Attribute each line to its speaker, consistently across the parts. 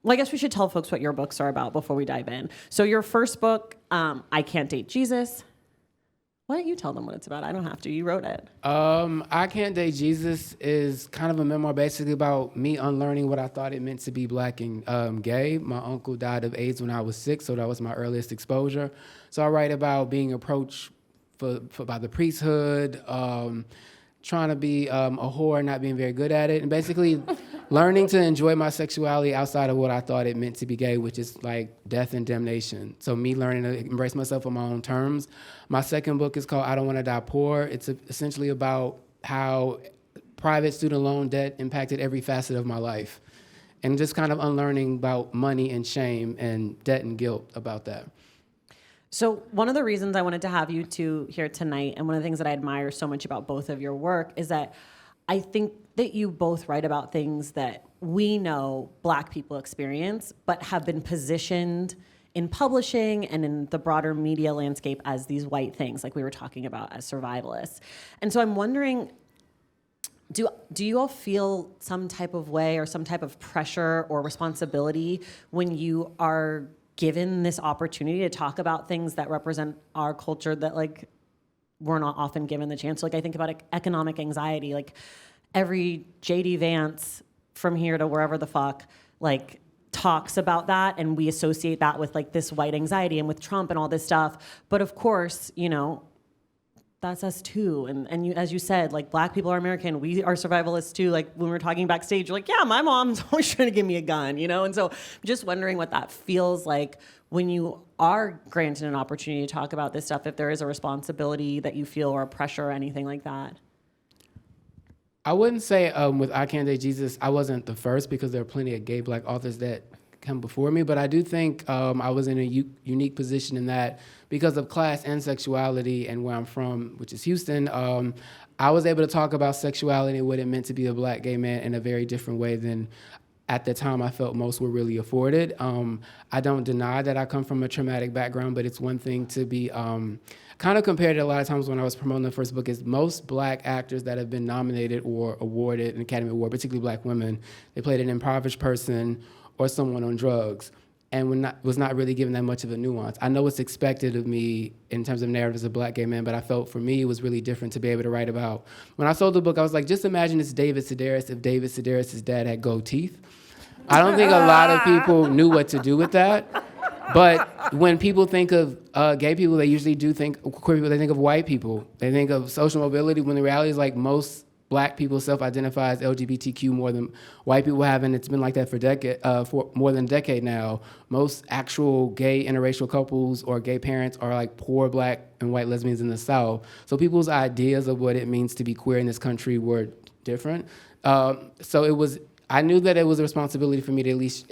Speaker 1: Well, I guess we should tell folks what your books are about before we dive in. So your first book, I Can't Date Jesus. Why don't you tell them what it's about? I don't have to. You wrote it.
Speaker 2: I Can't Date Jesus is kind of a memoir basically about me unlearning what I thought it meant to be black and gay. My uncle died of AIDS when I was 6, so that was my earliest exposure. So I write about being approached by the priesthood, trying to be a whore, not being very good at it, and basically learning to enjoy my sexuality outside of what I thought it meant to be gay, which is like death and damnation. So me learning to embrace myself on my own terms. My second book is called I Don't Want to Die Poor. It's essentially about how private student loan debt impacted every facet of my life, and just kind of unlearning about money and shame and debt and guilt about that.
Speaker 1: So one of the reasons I wanted to have you two here tonight, and one of the things that I admire so much about both of your work, is that I think that you both write about things that we know Black people experience, but have been positioned in publishing and in the broader media landscape as these white things, like we were talking about as survivalists. And so I'm wondering, do you all feel some type of way or some type of pressure or responsibility when you are given this opportunity to talk about things that represent our culture that like we're not often given the chance? Like I think about economic anxiety, like every JD Vance from here to wherever the fuck like talks about that, and we associate that with like this white anxiety and with Trump and all this stuff. But of course, you know, that's us too. And you, as you said, like Black people are American. We are survivalists too. Like when we were talking backstage, you're like, yeah, my mom's always trying to give me a gun, you know? And so I'm just wondering what that feels like when you are granted an opportunity to talk about this stuff, if there is a responsibility that you feel or a pressure or anything like that.
Speaker 2: I wouldn't say with I Can't Date Jesus, I wasn't the first, because there are plenty of gay Black authors that come before me, but I do think I was in a unique position in that because of class and sexuality and where I'm from, which is Houston, I was able to talk about sexuality and what it meant to be a Black gay man in a very different way than at the time I felt most were really afforded. I don't deny that I come from a traumatic background, but it's one thing to be kind of compared to a lot of times when I was promoting the first book is most Black actors that have been nominated or awarded an Academy Award, particularly Black women, they played an impoverished person or someone on drugs, and was not really given that much of a nuance. I know what's expected of me in terms of narrative as a Black gay man, but I felt for me it was really different to be able to write about. When I sold the book, I was like, just imagine it's David Sedaris if David Sedaris' dad had gold teeth. I don't think a lot of people knew what to do with that. But when people think of gay people, they usually do think queer people, they think of white people. They think of social mobility, when the reality is like most Black people self-identify as LGBTQ more than white people have, and it's been like that for more than a decade now. Most actual gay interracial couples or gay parents are like poor Black and white lesbians in the South. So people's ideas of what it means to be queer in this country were different. So I knew that it was a responsibility for me to at least,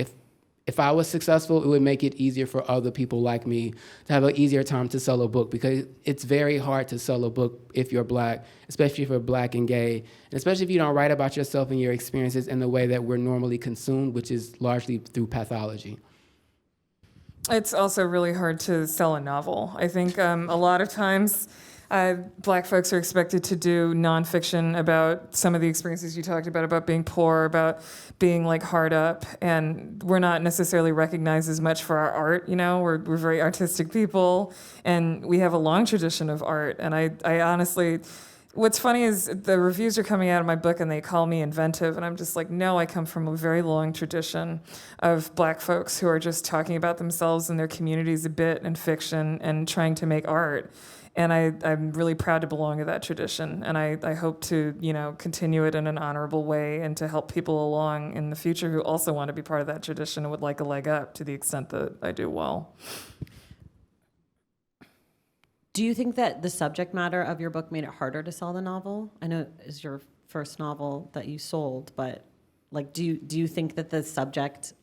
Speaker 2: if I was successful, it would make it easier for other people like me to have an easier time to sell a book, because it's very hard to sell a book if you're Black, especially if you're Black and gay, and especially if you don't write about yourself and your experiences in the way that we're normally consumed, which is largely through pathology.
Speaker 3: It's also really hard to sell a novel. I think a lot of times Black folks are expected to do nonfiction about some of the experiences you talked about being poor, about being like hard up, and we're not necessarily recognized as much for our art. You know, we're very artistic people, and we have a long tradition of art. And I honestly, what's funny is the reviews are coming out of my book and they call me inventive, and I'm just like, no, I come from a very long tradition of Black folks who are just talking about themselves and their communities a bit in fiction and trying to make art. And I'm really proud to belong to that tradition, and I hope to, you know, continue it in an honorable way and to help people along in the future who also want to be part of that tradition and would like a leg up to the extent that I do well.
Speaker 1: Do you think that the subject matter of your book made it harder to sell the novel? I know it's your first novel that you sold, but like, do you think that the subject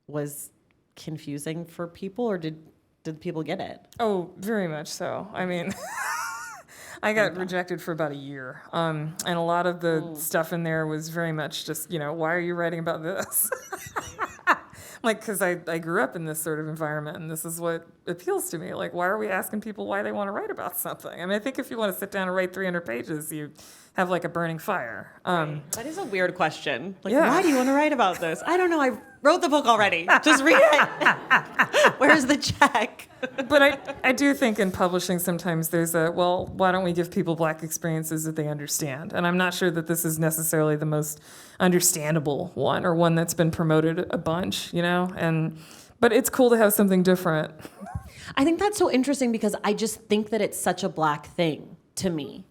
Speaker 1: was confusing for people, or did people get it?
Speaker 3: Oh, very much so. I mean, I got rejected for about a year. And a lot of the stuff in there was very much just, you know, why are you writing about this? Like, because I grew up in this sort of environment, and this is what appeals to me. Like, why are we asking people why they want to write about something? I mean, I think if you want to sit down and write 300 pages, you have like a burning fire.
Speaker 1: That is a weird question. Like,
Speaker 3: Yeah.
Speaker 1: why do you want to write about this? I don't know. I wrote the book already. Just read it. Where's the check?
Speaker 3: But I do think in publishing sometimes there's why don't we give people Black experiences that they understand? And I'm not sure that this is necessarily the most understandable one or one that's been promoted a bunch, but it's cool to have something different.
Speaker 1: I think that's so interesting because I just think that it's such a Black thing to me.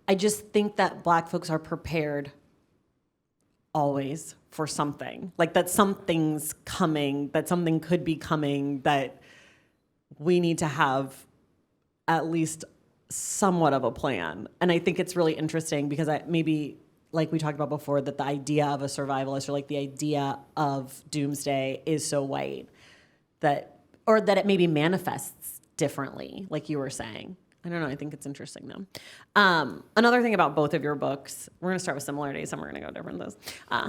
Speaker 1: I just think that Black folks are prepared always for something. Like that something's coming, that something could be coming, that we need to have at least somewhat of a plan. And I think it's really interesting because maybe, like we talked about before, that the idea of a survivalist or like the idea of doomsday is so white or that it maybe manifests differently, like you were saying. I don't know. I think it's interesting, though. Another thing about both of your books, we're going to start with similarities, and we're going to go differences.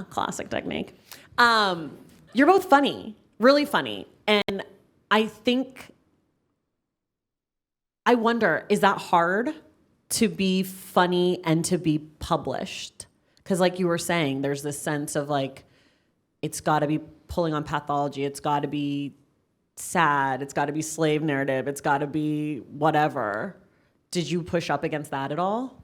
Speaker 1: Classic technique. You're both funny, really funny. And I wonder, is that hard to be funny and to be published? Because like you were saying, there's this sense of like, it's got to be pulling on pathology. It's got to be sad. It's got to be slave narrative. It's got to be whatever. Did you push up against that at all?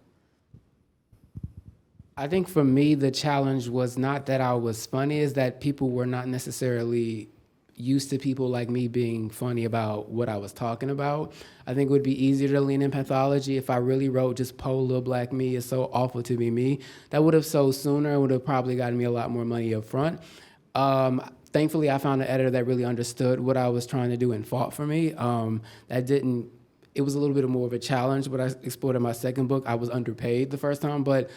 Speaker 2: I think for me, the challenge was not that I was funny, is that people were not necessarily used to people like me being funny about what I was talking about. I think it would be easier to lean in pathology if I really wrote just "Po little Black me is so awful to be me." That would have sold sooner and would have probably gotten me a lot more money up front. Thankfully, I found an editor that really understood what I was trying to do and fought for me. It was a little bit more of a challenge, but I explored in my second book. I was underpaid the first time, but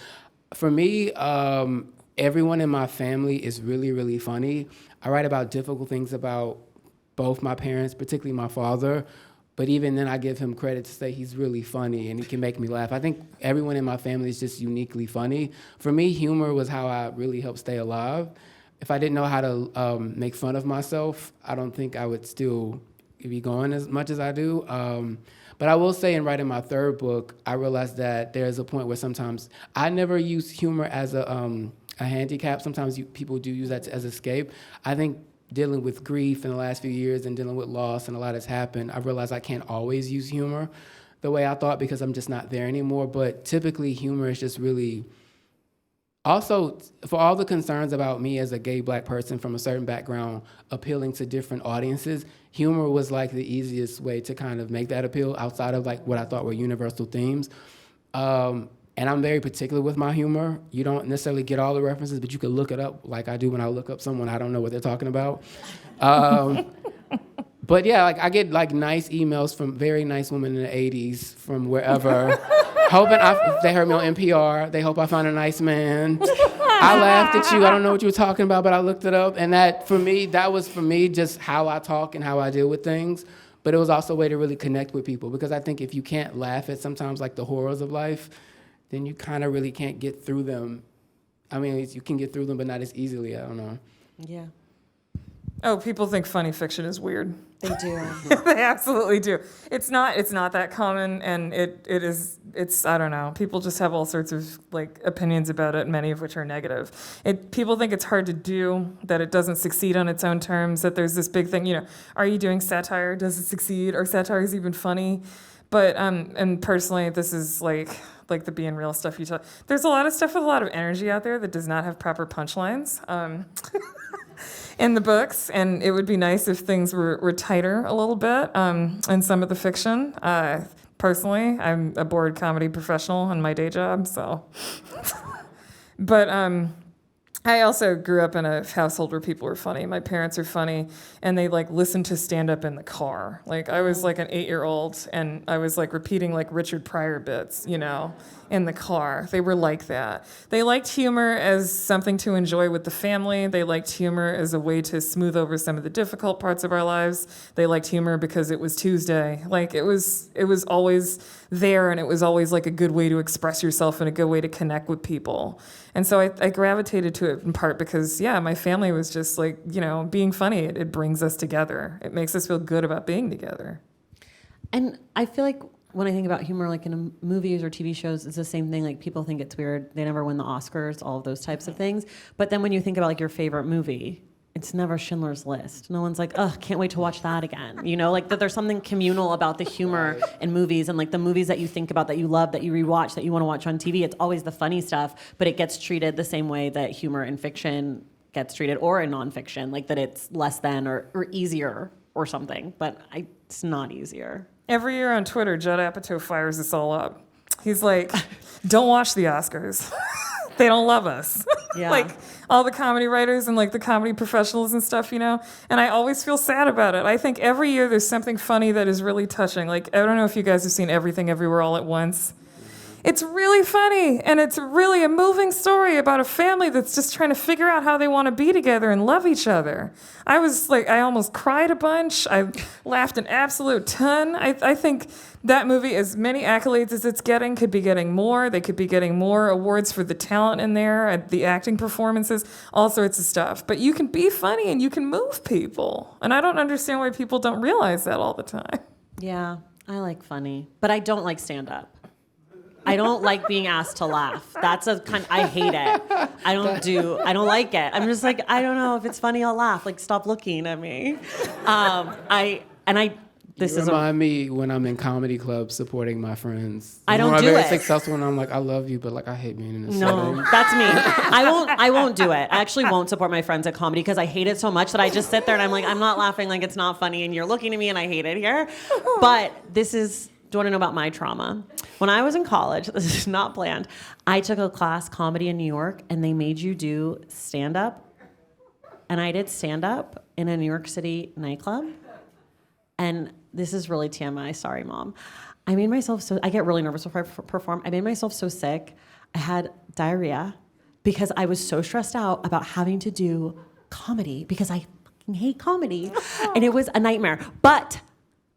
Speaker 2: for me, everyone in my family is really, really funny. I write about difficult things about both my parents, particularly my father, but even then I give him credit to say he's really funny and he can make me laugh. I think everyone in my family is just uniquely funny. For me, humor was how I really helped stay alive. If I didn't know how to make fun of myself, I don't think I would still be going as much as I do. But I will say in writing my third book, I realized that there's a point where sometimes I never use humor as a handicap. Sometimes people do use that as escape. I think dealing with grief in the last few years and dealing with loss and a lot has happened, I realized I can't always use humor the way I thought because I'm just not there anymore. But typically humor is just really... Also, for all the concerns about me as a gay Black person from a certain background appealing to different audiences, humor was like the easiest way to kind of make that appeal outside of like what I thought were universal themes. And I'm very particular with my humor. You don't necessarily get all the references, but you can look it up like I do when I look up someone I don't know what they're talking about. But yeah, like I get like nice emails from very nice women in the 80s from wherever, hoping they heard me on NPR. They hope I found a nice man. I laughed at you. I don't know what you were talking about, but I looked it up. And that was for me just how I talk and how I deal with things. But it was also a way to really connect with people because I think if you can't laugh at sometimes like the horrors of life, then you kind of really can't get through them. I mean, you can get through them, but not as easily. I don't know.
Speaker 1: Yeah.
Speaker 3: Oh, people think funny fiction is weird.
Speaker 1: They do.
Speaker 3: They absolutely do. It's not that common, and it's I don't know. People just have all sorts of like opinions about it, many of which are negative. People think it's hard to do, that it doesn't succeed on its own terms, that there's this big thing, are you doing satire? Does it succeed? Are satires even funny? But and personally, this is like the being real stuff you talk. There's a lot of stuff with a lot of energy out there that does not have proper punchlines. In the books, and it would be nice if things were tighter a little bit in some of the fiction. Personally, I'm a bored comedy professional in my day job, so. But I also grew up in a household where people were funny. My parents are funny, and they like listened to stand-up in the car. Like I was like an 8-year-old, and I was like repeating like Richard Pryor bits, in the car. They were like that. They liked humor as something to enjoy with the family. They liked humor as a way to smooth over some of the difficult parts of our lives. They liked humor because it was Tuesday. Like it was always there, and it was always like a good way to express yourself and a good way to connect with people. And so I gravitated to it in part because, my family was just like, being funny. It brings us together. It makes us feel good about being together.
Speaker 1: And I feel like when I think about humor, like in movies or TV shows, it's the same thing. Like people think it's weird. They never win the Oscars, all of those types of things. But then when you think about like your favorite movie, it's never Schindler's List. No one's like, oh, can't wait to watch that again. You know, like that there's something communal about the humor in movies, and like the movies that you think about, that you love, that you rewatch, that you want to watch on TV. It's always the funny stuff, but it gets treated the same way that humor in fiction gets treated, or in nonfiction, like that it's less than or easier or something. But it's not easier.
Speaker 3: Every year on Twitter, Judd Apatow fires us all up. He's like, don't watch the Oscars. They don't love us.
Speaker 1: Yeah.
Speaker 3: Like all the comedy writers and like the comedy professionals and stuff, you know? And I always feel sad about it. I think every year there's something funny that is really touching. Like, I don't know if you guys have seen Everything Everywhere All at Once. It's really funny, and it's really a moving story about a family that's just trying to figure out how they want to be together and love each other. I was like, I almost cried a bunch. I laughed an absolute ton. I think that movie, as many accolades as it's getting, could be getting more. They could be getting more awards for the talent in there, the acting performances, all sorts of stuff. But you can be funny and you can move people. And I don't understand why people don't realize that all the time.
Speaker 1: Yeah, I like funny, but I don't like stand-up. I don't like being asked to laugh. That's I hate it. I don't like it. I'm just like, I don't know if it's funny, I'll laugh. Like, stop looking at me. This
Speaker 2: You
Speaker 1: is
Speaker 2: remind me when I'm in comedy clubs supporting my friends.
Speaker 1: I don't
Speaker 2: when I'm
Speaker 1: do
Speaker 2: very
Speaker 1: it.
Speaker 2: successful, and I'm like, I love you, but like I hate being in this
Speaker 1: No,
Speaker 2: setting.
Speaker 1: that's me. I won't do it. I actually won't support my friends at comedy because I hate it so much that I just sit there and I'm like, I'm not laughing, like it's not funny, and you're looking at me and I hate it here. But do you want to know about my trauma? When I was in college, this is not planned, I took a class, comedy in New York, and they made you do stand-up. And I did stand-up in a New York City nightclub. And this is really TMI, sorry, Mom. I get really nervous before I perform. I made myself so sick. I had diarrhea because I was so stressed out about having to do comedy because I fucking hate comedy. And it was a nightmare. But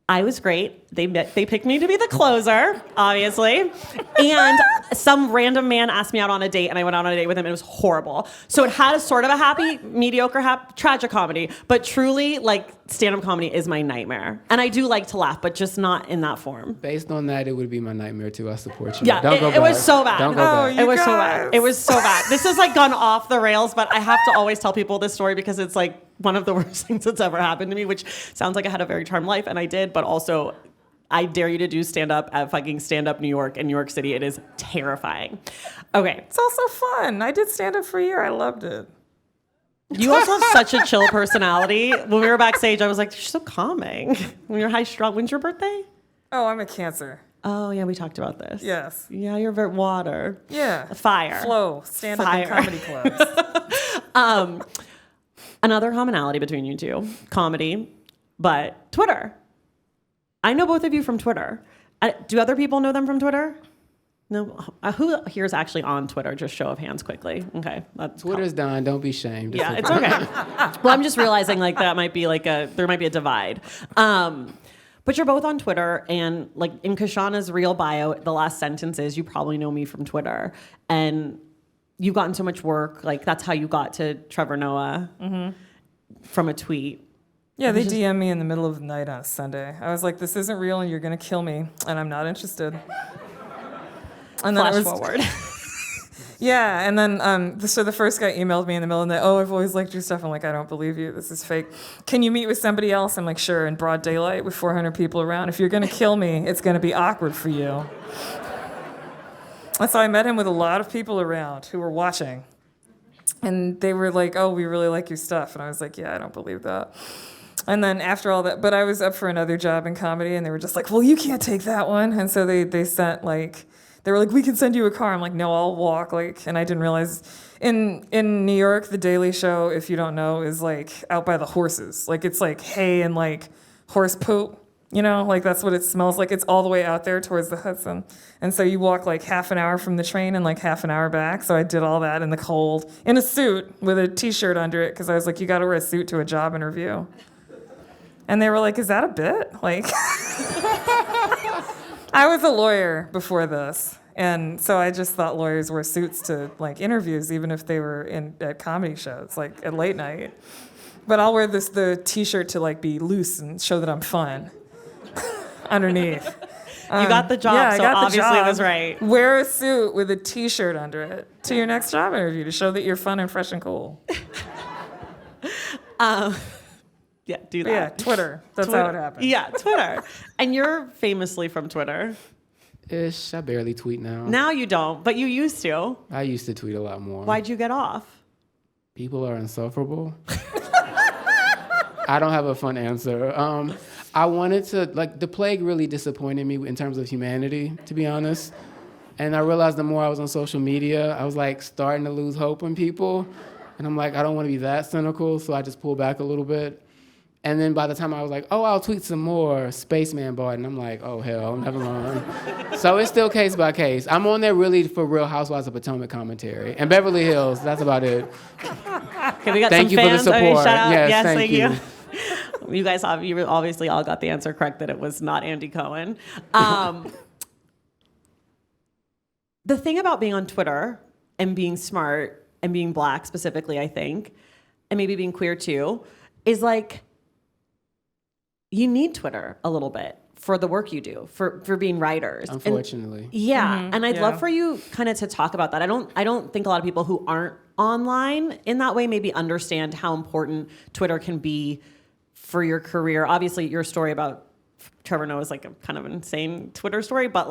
Speaker 1: I was great. They picked me to be the closer, obviously. And some random man asked me out on a date, and I went out on a date with him, and it was horrible. So it had a sort of a happy, mediocre, tragic comedy. But truly, like, stand-up comedy is my nightmare. And I do like to laugh, but just not in that form.
Speaker 2: Based on that, it would be my nightmare too. I support you.
Speaker 1: Yeah,
Speaker 2: Don't go
Speaker 1: it
Speaker 2: back.
Speaker 1: was so bad.
Speaker 2: Don't go back.
Speaker 1: It was so
Speaker 3: guys.
Speaker 1: bad. It was so bad. This has like gone off the rails, but I have to always tell people this story because it's like one of the worst things that's ever happened to me, which sounds like I had a very charmed life, and I did, but also I dare you to do stand-up at fucking Stand Up New York in New York City. It is terrifying. Okay.
Speaker 3: It's also fun. I did stand-up for a year. I loved it.
Speaker 1: You also have such a chill personality. When we were backstage, I was like, you're so calming. When you're high strung. When's your birthday?
Speaker 3: Oh, I'm a Cancer.
Speaker 1: Oh, yeah, we talked about this.
Speaker 3: Yes.
Speaker 1: Yeah, you're very water.
Speaker 3: Yeah.
Speaker 1: Fire.
Speaker 3: Flow. Stand-up in
Speaker 1: Fire.
Speaker 3: comedy clubs.
Speaker 1: Another commonality between you two, comedy, but Twitter. I know both of you from Twitter. Do other people know them from Twitter? No? Who here is actually on Twitter? Just show of hands quickly. Okay.
Speaker 2: Twitter's done. Don't be shamed.
Speaker 1: Yeah, it's okay. Well, I'm just realizing like that might be like there might be a divide. But you're both on Twitter, and like in Kashana's real bio, the last sentence is, you probably know me from Twitter. And you've gotten so much work. Like that's how you got to Trevor Noah from a tweet.
Speaker 3: Yeah, they DM'd me in the middle of the night on a Sunday. I was like, this isn't real and you're going to kill me, and I'm not interested. And then
Speaker 1: Flash forward.
Speaker 3: Yeah, and then so the first guy emailed me in the middle of the night, oh, I've always liked your stuff. I'm like, I don't believe you. This is fake. Can you meet with somebody else? I'm like, sure, in broad daylight with 400 people around. If you're going to kill me, it's going to be awkward for you. And so I met him with a lot of people around who were watching. And they were like, oh, we really like your stuff. And I was like, yeah, I don't believe that. And then after all that, but I was up for another job in comedy, and they were just like, well, you can't take that one. And so they sent like, they were like, we can send you a car. I'm like, no, I'll walk. Like, and I didn't realize in New York, The Daily Show, if you don't know, is like out by the horses. Like it's like hay and like horse poop, you know, like that's what it smells like. It's all the way out there towards the Hudson. And so you walk like half an hour from the train and like half an hour back. So I did all that in the cold in a suit with a t-shirt under it. Cause I was like, you got to wear a suit to a job interview. And they were like, is that a bit? Like, I was a lawyer before this. And so I just thought lawyers wear suits to like interviews, even if they were at comedy shows, like at late night. But I'll wear the t-shirt to like be loose and show that I'm fun underneath.
Speaker 1: You got the job,
Speaker 3: Yeah, I
Speaker 1: so
Speaker 3: got the
Speaker 1: obviously it
Speaker 3: job.
Speaker 1: was right.
Speaker 3: Wear a suit with a T-shirt under it to your next job interview to show that you're fun and fresh and cool.
Speaker 1: Yeah, do
Speaker 3: But yeah,
Speaker 1: that.
Speaker 3: Twitter. That's how it happened.
Speaker 1: Yeah, Twitter. And you're famously from Twitter.
Speaker 2: Ish, I barely tweet now.
Speaker 1: Now you don't, but you used to.
Speaker 2: I used to tweet a lot more.
Speaker 1: Why'd you get off?
Speaker 2: People are insufferable. I don't have a fun answer. I wanted to, the plague really disappointed me in terms of humanity, to be honest. And I realized the more I was on social media, I was starting to lose hope in people. And I'm I don't want to be that cynical, so I just pulled back a little bit. And then by the time I was I'll tweet some more, Spaceman bought it. And I'm oh, hell, never mind. So it's still case by case. I'm on there really for Real Housewives of Potomac commentary. And Beverly Hills, that's about it.
Speaker 1: Okay, we got
Speaker 2: Thank
Speaker 1: some
Speaker 2: you for the
Speaker 1: fans. Okay,
Speaker 2: support.
Speaker 1: shout out.
Speaker 2: Yes,
Speaker 1: Thank
Speaker 2: thank
Speaker 1: you.
Speaker 2: you.
Speaker 1: You guys you obviously all got the answer correct that it was not Andy Cohen. The thing about being on Twitter and being smart and being Black specifically, I think, and maybe being queer too, is you need Twitter a little bit for the work you do, for being writers.
Speaker 2: Unfortunately.
Speaker 1: And I'd love for you kind of to talk about that. I don't think a lot of people who aren't online in that way maybe understand how important Twitter can be for your career. Obviously, your story about Trevor Noah is a kind of an insane Twitter story, but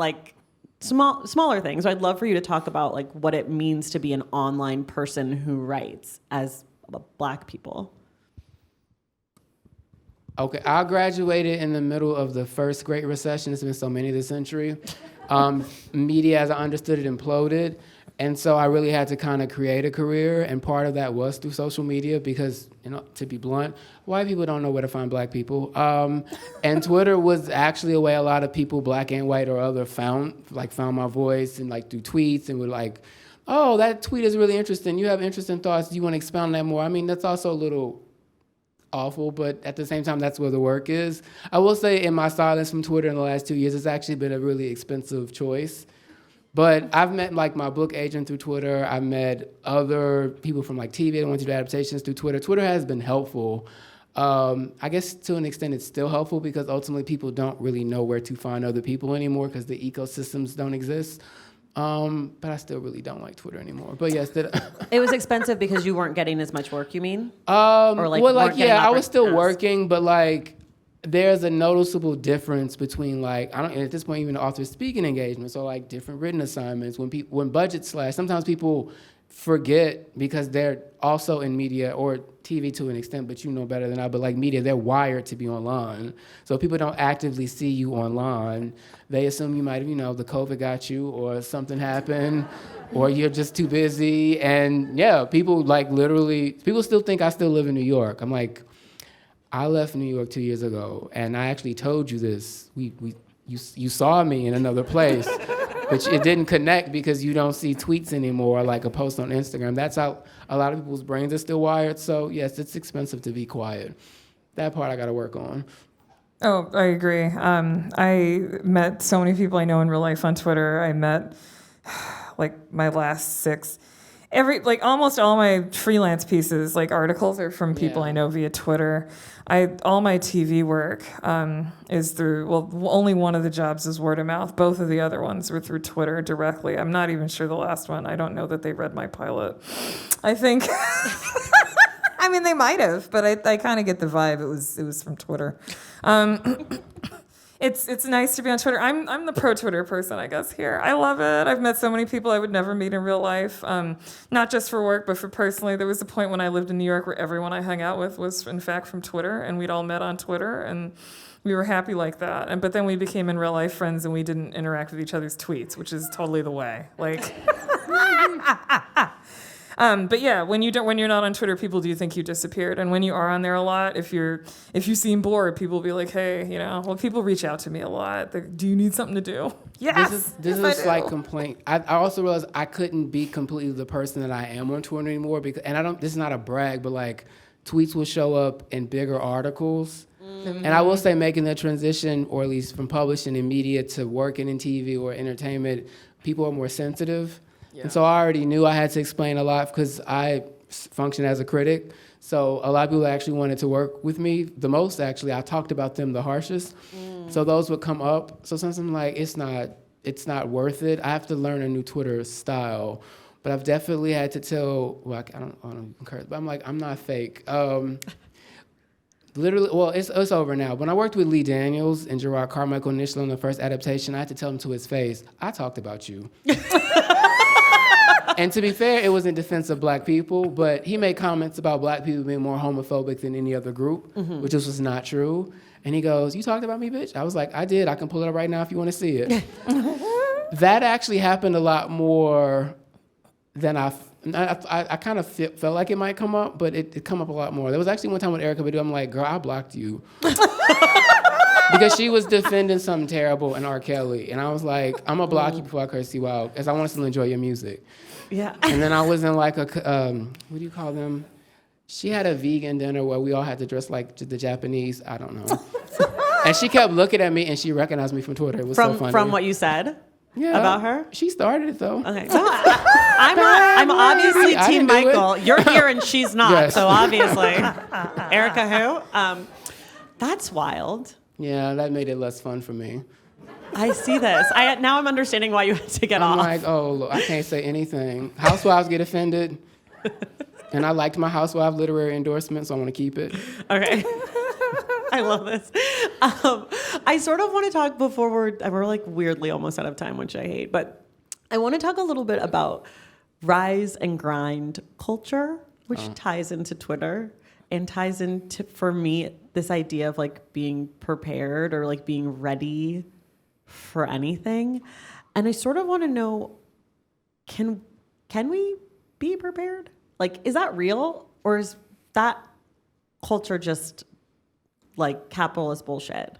Speaker 1: smaller things. So I'd love for you to talk about what it means to be an online person who writes as Black people.
Speaker 2: Okay, I graduated in the middle of the first Great Recession. There's been so many this century. Media, as I understood it, imploded. And so I really had to kind of create a career. And part of that was through social media because, to be blunt, white people don't know where to find Black people. And Twitter was actually a way a lot of people, Black and white or other, found my voice and through tweets and were oh, that tweet is really interesting. You have interesting thoughts. Do you want to expound on that more? I mean, that's also a little awful, but at the same time, that's where the work is. I will say in my silence from Twitter in the last 2 years, it's actually been a really expensive choice. But I've met my book agent through Twitter. I've met other people from TV that want to do adaptations through Twitter. Twitter has been helpful. I guess to an extent it's still helpful because ultimately people don't really know where to find other people anymore because the ecosystems don't exist. But I still really don't like Twitter anymore. But yes,
Speaker 1: It was expensive because you weren't getting as much work, you mean?
Speaker 2: I was still
Speaker 1: Yes.
Speaker 2: working, but there's a noticeable difference between at this point even the author speaking engagements or different written assignments when budgets slash. Sometimes people forget because they're also in media or TV to an extent, but you know better than I. But media, they're wired to be online, so people don't actively see you online. They assume you might have, the COVID got you or something happened, or you're just too busy. And yeah, people literally, people still think I still live in New York. I'm I left New York 2 years ago, and I actually told you this. You saw me in another place, but it didn't connect because you don't see tweets anymore, like a post on Instagram. That's how a lot of people's brains are still wired. So yes, it's expensive to be quiet. That part I got to work on.
Speaker 3: Oh, I agree. I met so many people I know in real life on Twitter. I met my last 6. Almost all my freelance pieces, articles, are from people I know via Twitter. All my TV work is through. Well, only one of the jobs is word of mouth. Both of the other ones were through Twitter directly. I'm not even sure the last one. I don't know that they read my pilot. I think. I mean, they might have, but I kind of get the vibe. It was from Twitter. It's nice to be on Twitter. I'm the pro Twitter person, I guess, here. I love it. I've met so many people I would never meet in real life, not just for work, but for personally. There was a point when I lived in New York where everyone I hung out with was, in fact, from Twitter, and we'd all met on Twitter, and we were happy like that. But then we became in real life friends, and we didn't interact with each other's tweets, which is totally the way. But yeah, when you're not on Twitter, people do think you disappeared. And when you are on there a lot, if you seem bored, people will be like, hey, people reach out to me a lot. Do you need something to do? Yes.
Speaker 2: This is a slight complaint. I also realized I couldn't be completely the person that I am on Twitter anymore this is not a brag, but tweets will show up in bigger articles. Mm-hmm. And I will say making the transition, or at least from publishing in media to working in TV or entertainment, people are more sensitive. Yeah. And so I already knew I had to explain a lot because I function as a critic. So a lot of people actually wanted to work with me the most, actually. I talked about them the harshest. So those would come up. So sometimes I'm like, it's not worth it. I have to learn a new Twitter style. But I've definitely had to tell, well, I don't encourage, but I'm like, I'm not fake. Literally, well, it's over now. When I worked with Lee Daniels and Gerard Carmichael initially on the first adaptation, I had to tell him to his face, I talked about you. And to be fair, it was in defense of black people, but he made comments about black people being more homophobic than any other group, which just was not true. And he goes, you talked about me, bitch? I was like, I did. I can pull it up right now if you want to see it. That actually happened a lot more than I kind of felt like it might come up, but it come up a lot more. There was actually one time with Erica Badu, I'm like, girl, I blocked you. Because she was defending something terrible in R. Kelly. And I was like, I'm going to block you before I curse you out, because I want us to enjoy your music.
Speaker 1: Yeah.
Speaker 2: And then I was in like what do you call them? She had a vegan dinner where we all had to dress like the Japanese, I don't know. And she kept looking at me and she recognized me from Twitter. It was so funny.
Speaker 1: From what you said about her?
Speaker 2: She started it though.
Speaker 1: Okay. No, I'm obviously
Speaker 2: I
Speaker 1: Team
Speaker 2: didn't do it.
Speaker 1: Michael. You're here and she's not,
Speaker 2: Yes.
Speaker 1: so obviously. Erica who? That's wild.
Speaker 2: Yeah, that made it less fun for me.
Speaker 1: I see this. Now I'm understanding why you had to get
Speaker 2: I'm
Speaker 1: off.
Speaker 2: like, oh, look, I can't say anything. Housewives get offended. And I liked my housewife literary endorsement, so I want to keep it.
Speaker 1: Okay. I love this. I sort of want to talk before we're like weirdly almost out of time, which I hate, but I want to talk a little bit about rise and grind culture, which ties into Twitter and ties into, for me, this idea of like being prepared or like being ready for anything. And I sort of want to know, can we be prepared? Like, is that real? Or is that culture just like capitalist bullshit?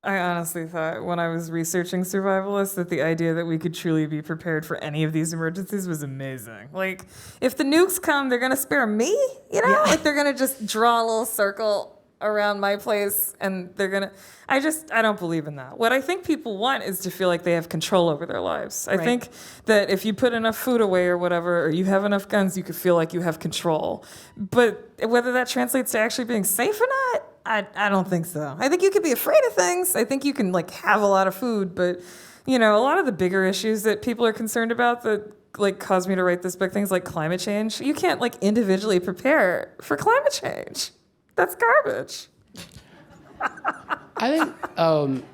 Speaker 3: I honestly thought when I was researching survivalists that the idea that we could truly be prepared for any of these emergencies was amazing. Like, if the nukes come, they're going to spare me? You know?
Speaker 1: Yeah.
Speaker 3: Like, they're going to just draw a little circle around my place and they're going to... I don't believe in that. What I think people want is to feel like they have control over their lives. I think that if you put enough food away or whatever, or you have enough guns, you could feel like you have control. But whether that translates to actually being safe or not, I don't think so. I think you could be afraid of things. I think you can like have a lot of food, but you know, a lot of the bigger issues that people are concerned about that like caused me to write this book, things like climate change, you can't like individually prepare for climate change. That's garbage.
Speaker 2: I think,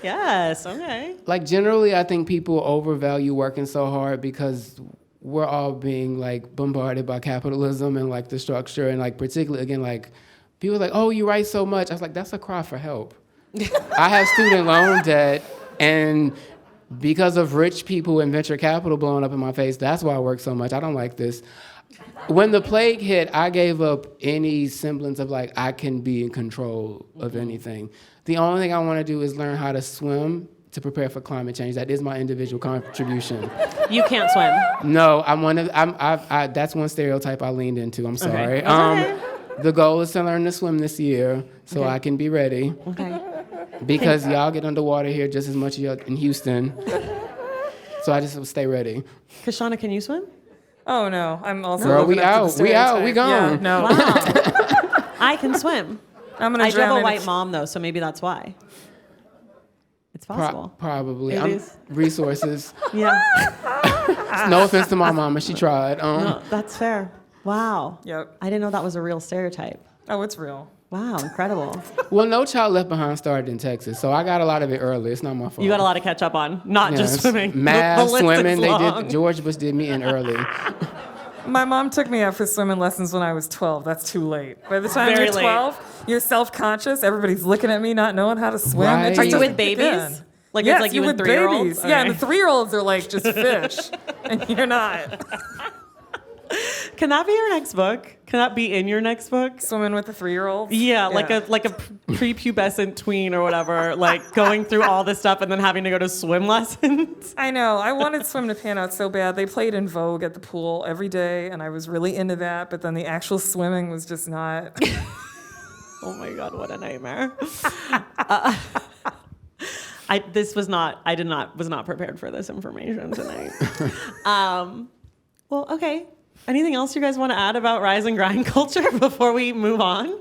Speaker 1: Yes, okay.
Speaker 2: like generally, I think people overvalue working so hard because we're all being like bombarded by capitalism and like the structure and like particularly again like people are like, oh, you write so much. I was like, that's a cry for help. I have student loan debt, and because of rich people and venture capital blowing up in my face, that's why I work so much. I don't like this. When the plague hit, I gave up any semblance of like I can be in control of anything. The only thing I want to do is learn how to swim to prepare for climate change. That is my individual contribution.
Speaker 1: You can't swim.
Speaker 2: No, that's one stereotype I leaned into. I'm sorry.
Speaker 1: Okay.
Speaker 2: The goal is to learn to swim this year so I can be ready.
Speaker 1: Okay.
Speaker 2: Because y'all get underwater here just as much as y'all in Houston. So I just will stay ready.
Speaker 1: Kashana, can you swim?
Speaker 3: Oh no, I'm also
Speaker 2: Girl,
Speaker 3: living
Speaker 2: we
Speaker 3: up to
Speaker 2: out.
Speaker 3: the
Speaker 2: We out.
Speaker 3: stereotype.
Speaker 2: We gone.
Speaker 3: Yeah, no.
Speaker 1: Wow. I can swim.
Speaker 3: I'm gonna
Speaker 1: I do
Speaker 3: drown
Speaker 1: have a
Speaker 3: in
Speaker 1: white mom though, so maybe that's why. It's possible.
Speaker 2: Probably.
Speaker 1: It is.
Speaker 2: Resources.
Speaker 1: Yeah.
Speaker 2: No offense to my mama. She tried.
Speaker 1: No, that's fair. Wow.
Speaker 3: Yep.
Speaker 1: I didn't know that was a real stereotype.
Speaker 3: Oh, it's real.
Speaker 1: Wow, incredible.
Speaker 2: Well, No Child Left Behind started in Texas, so I got a lot of it early. It's not my fault.
Speaker 1: You got a lot to catch up on, not just
Speaker 2: Yes.
Speaker 1: swimming.
Speaker 2: Math,
Speaker 1: the list
Speaker 2: swimming.
Speaker 1: is long.
Speaker 2: George Bush did me in early.
Speaker 3: My mom took me out for swimming lessons when I was 12. That's too late. By the time
Speaker 1: Very
Speaker 3: you're
Speaker 1: late.
Speaker 3: 12, you're self-conscious. Everybody's looking at me, not knowing how to swim.
Speaker 2: Right.
Speaker 3: It just
Speaker 2: Are you
Speaker 3: doesn't
Speaker 1: with
Speaker 3: kick
Speaker 1: babies?
Speaker 3: in.
Speaker 1: Like
Speaker 3: Yes,
Speaker 1: it's like you
Speaker 3: you're
Speaker 1: and
Speaker 3: with
Speaker 1: 3-year-olds?
Speaker 3: babies. Yeah, and
Speaker 1: Okay.
Speaker 3: the 3-year-olds are like just fish, and you're not.
Speaker 1: Can that be your next book? Can that be in your next book?
Speaker 3: Swimming with the 3-year-olds?
Speaker 1: Yeah, like a prepubescent tween or whatever, like going through all this stuff and then having to go to swim lessons.
Speaker 3: I know. I wanted swim to pan out so bad. They played in Vogue at the pool every day, and I was really into that. But then the actual swimming was just not.
Speaker 1: Oh my God, what a nightmare. I was not prepared for this information tonight. Well, okay. Anything else you guys want to add about rise and grind culture before we move on?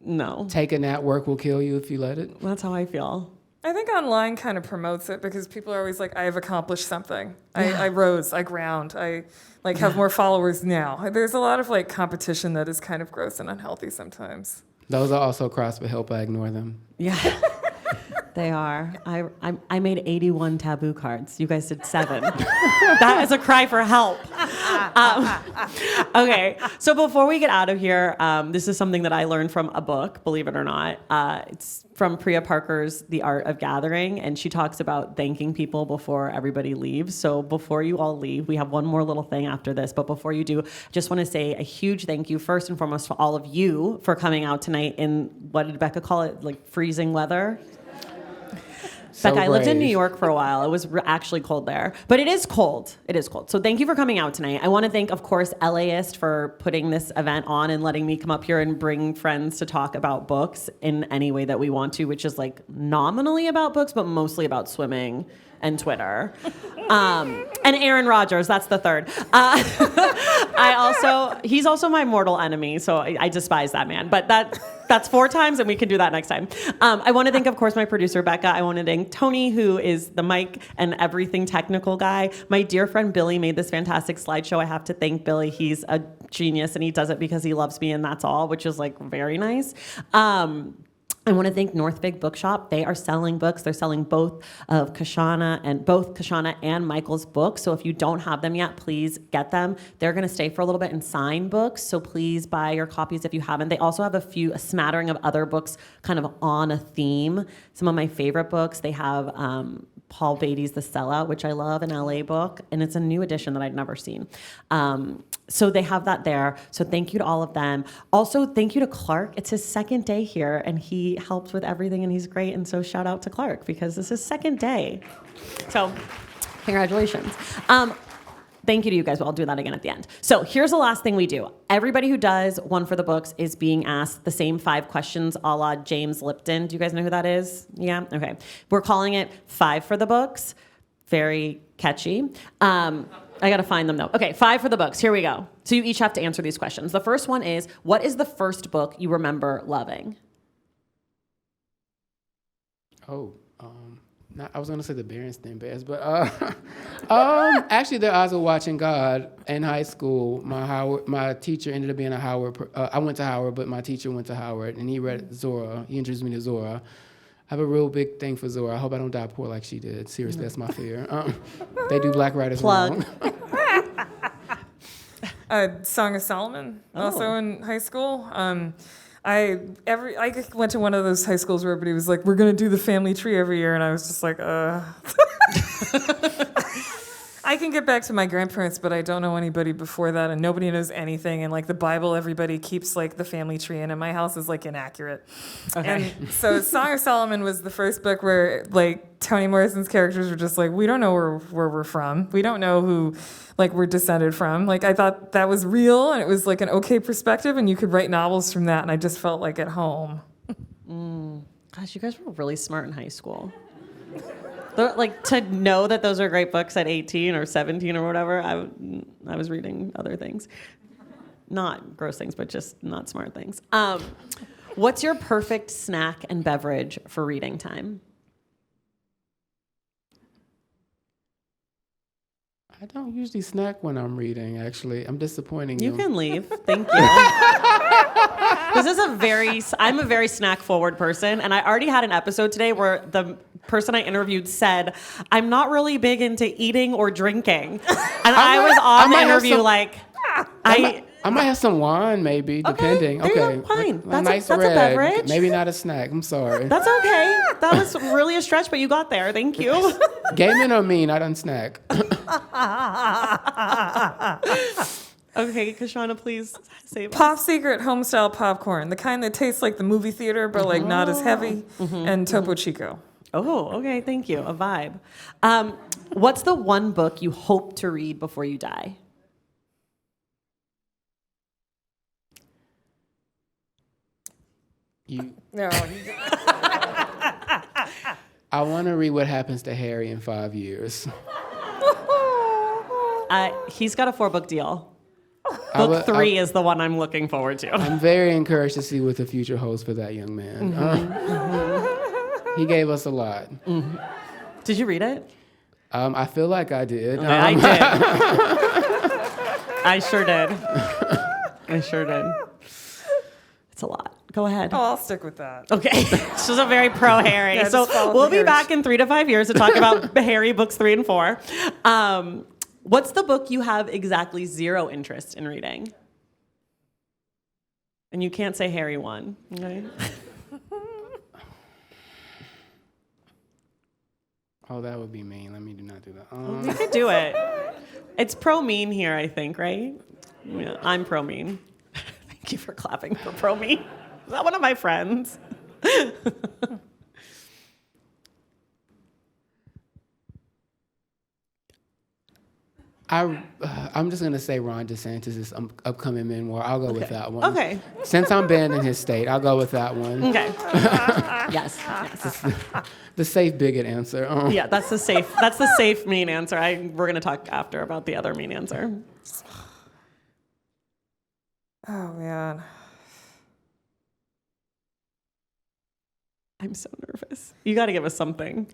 Speaker 1: No.
Speaker 2: Take a nap, work will kill you if you let it.
Speaker 1: That's how I feel.
Speaker 3: I think online kind of promotes it because people are always like, I have accomplished something.
Speaker 1: Yeah.
Speaker 3: I rose, I ground, I like have more followers now. There's a lot of like competition that is kind of gross and unhealthy sometimes.
Speaker 2: Those are also CrossFit help. I ignore them.
Speaker 1: Yeah. They are. I made 81 taboo cards. You guys did 7. That is a cry for help. Okay, so before we get out of here, this is something that I learned from a book, believe it or not. It's from Priya Parker's The Art of Gathering, and she talks about thanking people before everybody leaves. So before you all leave, we have one more little thing after this, but before you do, just want to say a huge thank you, first and foremost, to all of you for coming out tonight in, what did Becca call it, like freezing weather?
Speaker 2: So
Speaker 1: Becca, I lived in
Speaker 2: brave.
Speaker 1: New York for a while. It was actually cold there, but it is cold. It is cold. So thank you for coming out tonight. I want to thank, of course, LAist for putting this event on and letting me come up here and bring friends to talk about books in any way that we want to, which is like nominally about books, but mostly about swimming and Twitter. And Aaron Rodgers, that's the third. He's also my mortal enemy, so I despise that man. But that's 4 times, and we can do that next time. I want to thank, of course, my producer, Becca. I want to thank Tony, who is the mic and everything technical guy. My dear friend Billy made this fantastic slideshow. I have to thank Billy. He's a genius, and he does it because he loves me, and that's all, which is like very nice. I want to thank North Big Bookshop. They are selling books. They're selling both Kashana and Michael's books. So if you don't have them yet, please get them. They're going to stay for a little bit and sign books. So please buy your copies if you haven't. They also have a smattering of other books kind of on a theme. Some of my favorite books, they have Paul Beatty's The Sellout, which I love, an LA book, and it's a new edition that I'd never seen. So they have that there. So thank you to all of them. Also, thank you to Clark. It's his second day here, and he helps with everything, and he's great. And so shout out to Clark because this is his second day. So congratulations. Thank you to you guys. I'll do that again at the end. So here's the last thing we do. Everybody who does One for the Books is being asked the same 5 questions a la James Lipton. Do you guys know who that is? Yeah? Okay. We're calling it 5 for the Books. Very catchy. I got to find them though. Okay, 5 for the books. Here we go. So you each have to answer these questions. The first one is, what is the first book you remember loving?
Speaker 2: I was gonna say the Berenstain Bears, but actually, The Odds of Watching God in high school. My teacher ended up being a Howard. I went to Howard, but my teacher went to Howard, and he read Zora. He introduced me to Zora. I have a real big thing for Zora. I hope I don't die poor like she did. Seriously, that's my fear. They do black writers
Speaker 1: Plug.
Speaker 2: wrong.
Speaker 3: Song of Solomon, also in high school. I went to one of those high schools where everybody was like, we're going to do the family tree every year. And I was just like, I can get back to my grandparents, but I don't know anybody before that. And nobody knows anything. And like the Bible, everybody keeps like the family tree in. And my house is like inaccurate.
Speaker 1: Okay.
Speaker 3: And so Song of Solomon was the first book where like Toni Morrison's characters were just like, we don't know where we're from. We don't know who like we're descended from. Like I thought that was real and it was like an okay perspective and you could write novels from that. And I just felt like at home.
Speaker 1: Gosh, you guys were really smart in high school. Like to know that those are great books at 18 or 17 or whatever, I was reading other things. Not gross things, but just not smart things. What's your perfect snack and beverage for reading time?
Speaker 2: I don't usually snack when I'm reading, actually. I'm disappointing you.
Speaker 1: You can leave. Thank you. I'm a very snack forward person. And I already had an episode today where the person I interviewed said, I'm not really big into eating or drinking. And I was on the interview
Speaker 2: I might have some wine, maybe, depending.
Speaker 1: there you go, fine.
Speaker 2: A nice
Speaker 1: that's a
Speaker 2: red.
Speaker 1: beverage.
Speaker 2: Maybe not a snack. I'm sorry.
Speaker 1: That's okay. That was really a stretch, but you got there. Thank you.
Speaker 2: Gay men are mean. I don't snack.
Speaker 1: Okay, Kashana, please save us.
Speaker 3: Pop Secret home-style popcorn, the kind that tastes like the movie theater, but like not as heavy, and Topo Chico.
Speaker 1: Oh, okay. Thank you. A vibe. What's the one book you hope to read before you die?
Speaker 3: No,
Speaker 2: I want to read What Happens to Harry in 5 Years.
Speaker 1: He's got a 4-book deal.
Speaker 2: I
Speaker 1: Book 3 is the one I'm looking forward to.
Speaker 2: I'm very encouraged to see what the future holds for that young man. He gave us a lot.
Speaker 1: Did you read it?
Speaker 2: I feel like I did.
Speaker 1: I did. I sure did. It's a lot. Go ahead.
Speaker 3: Oh, I'll stick with that.
Speaker 1: Okay. She's a very pro Harry.
Speaker 3: Yeah,
Speaker 1: so
Speaker 3: just follow
Speaker 1: we'll
Speaker 3: the
Speaker 1: be
Speaker 3: Harry.
Speaker 1: back in 3 to 5 years to talk about Harry books 3 and 4. What's the book you have exactly 0 interest in reading? And you can't say Harry 1. Okay?
Speaker 2: Oh, that would be mean. Let me not do that.
Speaker 1: You could do it. It's pro mean here, I think, right? Yeah, I'm pro mean. Thank you for clapping for pro mean. Is that one of my friends?
Speaker 2: I'm just going to say Ron DeSantis' upcoming memoir. I'll go with that one.
Speaker 1: Okay.
Speaker 2: Since I'm banned in his state, I'll go with that one.
Speaker 1: Okay. Yes.
Speaker 2: The safe bigot answer.
Speaker 1: Yeah, that's the safe mean answer. We're gonna talk after about the other mean answer.
Speaker 3: Oh, man.
Speaker 1: I'm so nervous. You got to give us something.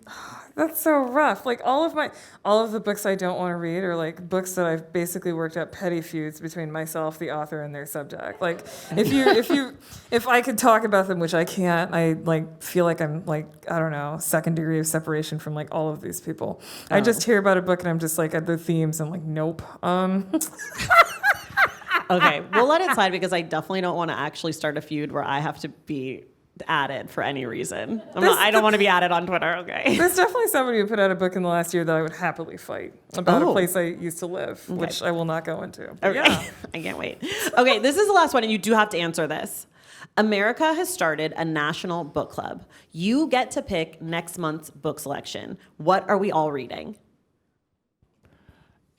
Speaker 3: That's so rough. Like all of the books I don't want to read are like books that I've basically worked out petty feuds between myself, the author, and their subject. Like if I could talk about them, which I can't, I like feel like I'm like, I don't know, second degree of separation from like all of these people. I just hear about a book and I'm just like at the themes. I'm like, nope.
Speaker 1: Okay, we'll let it slide because I definitely don't want to actually start a feud where I have to be added for any reason. I don't want to be added on Twitter, okay?
Speaker 3: There's definitely somebody who put out a book in the last year that I would happily fight about a place I used to live, which I will not go into. But
Speaker 1: Okay.
Speaker 3: yeah.
Speaker 1: I can't wait. Okay, this is the last one, and you do have to answer this. America has started a national book club. You get to pick next month's book selection. What are we all reading?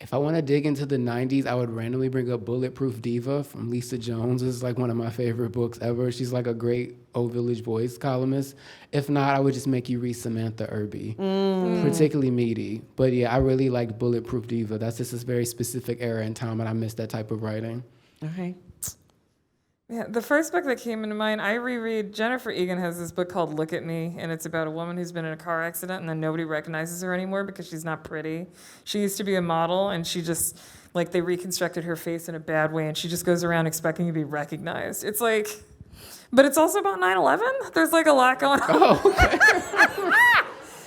Speaker 2: If I want to dig into the 90s, I would randomly bring up Bulletproof Diva from Lisa Jones. It's like one of my favorite books ever. She's like a great Old Village Voice columnist. If not, I would just make you read Samantha Irby, particularly meaty. But yeah, I really liked Bulletproof Diva. That's just this very specific era in time, and I miss that type of writing.
Speaker 1: Okay.
Speaker 3: Yeah, the first book that came into mind, I reread. Jennifer Egan has this book called Look at Me, and it's about a woman who's been in a car accident and then nobody recognizes her anymore because she's not pretty. She used to be a model, and she just, like, they reconstructed her face in a bad way, and she just goes around expecting to be recognized. It's like, but it's also about 9/11. There's like a lot going on.
Speaker 2: Oh, okay.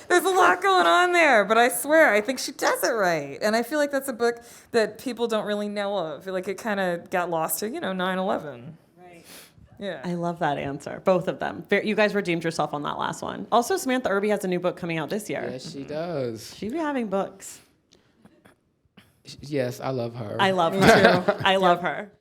Speaker 3: There's a lot going on there, but I swear, I think she does it right. And I feel like that's a book that people don't really know of. Like, it kind of got lost to, 9/11. Yeah.
Speaker 1: I love that answer. Both of them. You guys redeemed yourself on that last one. Also, Samantha Irby has a new book coming out this year.
Speaker 2: Yes, she does.
Speaker 1: She be having books.
Speaker 2: Yes, I love her.
Speaker 1: I love her. I love her.